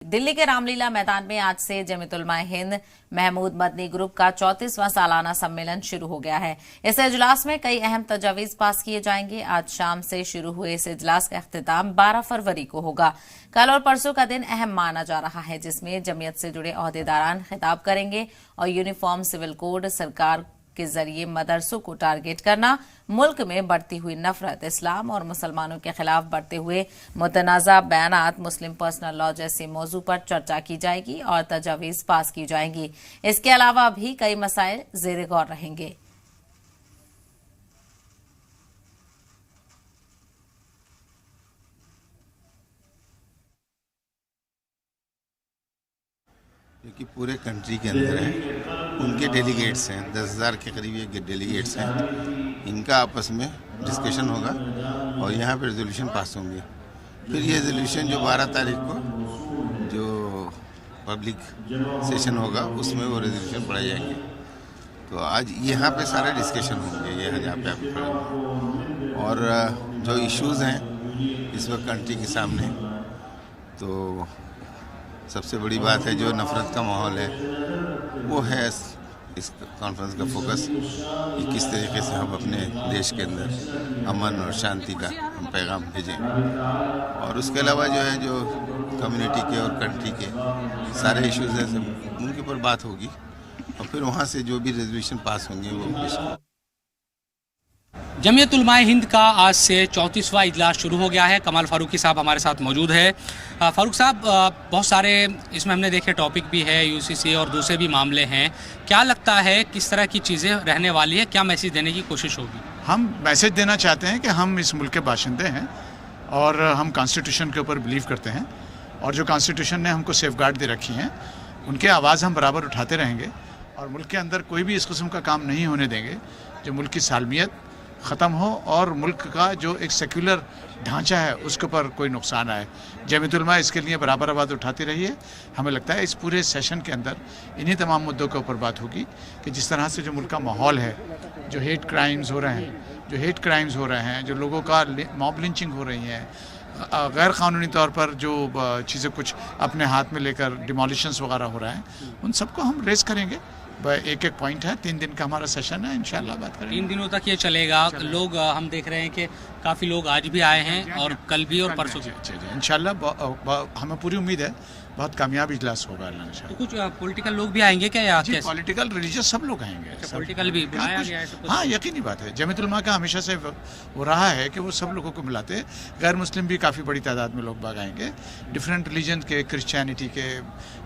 दिल्ली के रामलीला मैदान में आज से जमीयत उलमा हिंद महमूद मदनी ग्रुप का 34वां सालाना सम्मेलन शुरू हो गया है। इस इजलास में कई अहम तजावीज पास किए जाएंगे। आज शाम से शुरू हुए इस इजलास का इख्तिताम 12 फरवरी को होगा। कल और परसों का दिन अहम माना जा रहा है, जिसमें जमीयत से जुड़े ओहदेदारान खिताब करेंगे और यूनिफॉर्म सिविल कोड, सरकार के जरिए मदरसों को टारगेट करना, मुल्क में बढ़ती हुई नफरत, इस्लाम और मुसलमानों के खिलाफ बढ़ते हुए मुतनाज़ा बयानात, मुस्लिम पर्सनल लॉ जैसे मौजू पर चर्चा की जाएगी और तजावीज पास की जाएंगी। इसके अलावा भी कई मसाइल ज़ेरे गौर रहेंगे। जो कि पूरे कंट्री के अंदर है, उनके डेलीगेट्स हैं, 10,000 के करीब ये डेलीगेट्स हैं। इनका आपस में डिस्कशन होगा और यहाँ पे रेजोल्यूशन पास होंगे। फिर ये रेजोल्यूशन जो 12 तारीख को जो पब्लिक सेशन होगा उसमें वो रेजोल्यूशन पढ़ाए जाएंगे। तो आज यहाँ पे सारे डिस्कशन होंगे, ये जहाँ पे आप खड़े हैं। और जो इश्यूज़ हैं इस वक्त कंट्री के सामने, तो सबसे बड़ी बात है जो नफरत का माहौल है, वो है इस कॉन्फ्रेंस का फोकस कि किस तरीके से हम अपने देश के अंदर अमन और शांति का हम पैगाम भेजें। और उसके अलावा जो है, जो कम्युनिटी के और कंट्री के सारे इश्यूज हैं, सब उनके ऊपर बात होगी और फिर वहाँ से जो भी रेजोल्यूशन पास होंगे वो पेश। जमीयत उलमा हिंद का आज से 34वां इजलास शुरू हो गया है। कमाल फारूकी साहब हमारे साथ मौजूद है। फारूक साहब, बहुत सारे इसमें हमने देखे टॉपिक भी है, यूसीसी और दूसरे भी मामले हैं। क्या लगता है किस तरह की चीज़ें रहने वाली है, क्या मैसेज देने की कोशिश होगी? हम मैसेज देना चाहते हैं कि हम इस मुल्क के बाशिंदे हैं और हम कॉन्स्टिट्यूशन के ऊपर बिलीव करते हैं और जो कॉन्स्टिट्यूशन ने हमको सेफगार्ड दे रखी हैं उनके आवाज़ हम बराबर उठाते रहेंगे और मुल्क के अंदर कोई भी इस किस्म का काम नहीं होने देंगे जो मुल्क की सालमियत ख़त्म हो और मुल्क का जो एक सेक्युलर ढांचा है उसके ऊपर कोई नुकसान आए। जमीयत उलमा इसके लिए बराबर आवाज़ उठाती रही है। हमें लगता है इस पूरे सेशन के अंदर इन्हीं तमाम मुद्दों के ऊपर बात होगी कि जिस तरह से जो मुल्क का माहौल है, जो हेट क्राइम्स हो रहे हैं, जो लोगों का मॉब लिंचिंग हो रही है, गैर कानूनी तौर पर जो चीज़ें कुछ अपने हाथ में लेकर डिमोलिशंस वगैरह हो रहे हैं, उन सबको हम रेस करेंगे। एक पॉइंट है, 3 दिन का हमारा सेशन है, इंशाल्लाह बात करेंगे। 3 दिनों तक ये चलेगा। लोग हम देख रहे हैं कि काफ़ी लोग आज भी आए हैं और कल भी और परसों भी। इंशाल्लाह हमें पूरी उम्मीद है बहुत कामयाब इजलास होगा। तो कुछ पॉलिटिकल लोग भी आएंगे क्या? या पॉलिटिकल रिलीजियस सब लोग आएंगे। पॉलिटिकल भी बुलाया गया है? हाँ, यकीनी बात है। जमीयत उलमा का हमेशा से वो रहा है कि वो सब लोगों को मिलाते हैं। गैर मुस्लिम भी काफ़ी बड़ी तादाद में लोग बाग आएंगे, डिफरेंट रिलीजन के, क्रिश्चियनिटी के,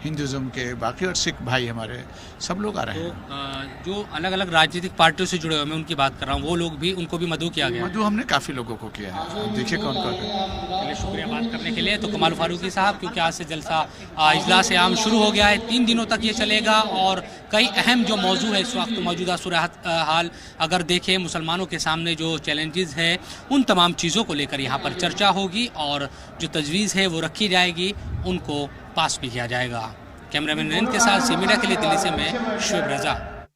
हिंदुज़म के, बाकी और सिख भाई हमारे सब लोग आ रहे हैं। जो अलग अलग राजनीतिक पार्टियों से जुड़े हुए, मैं उनकी बात कर रहा हूँ, वो लोग भी, उनको भी मदऊ किया गया? मदऊ हमने काफ़ी लोगों को किया है। देखिए कौन कौन। चलिए, शुक्रिया बात करने के लिए। तो कमाल फारूकी साहब, क्योंकि आज से जलसा इजलास आम शुरू हो गया है, 3 दिनों तक ये चलेगा और कई अहम जो मौजू है इस वक्त मौजूदा सूरत हाल अगर देखें, मुसलमानों के सामने जो चैलेंजेस है उन तमाम चीज़ों को लेकर यहाँ पर चर्चा होगी और जो तजवीज़ है वो रखी जाएगी, उनको पास भी किया जाएगा। कैमरामैन नैन के साथ सी मीडिया के लिए दिल्ली से मैं शुएब रज़ा।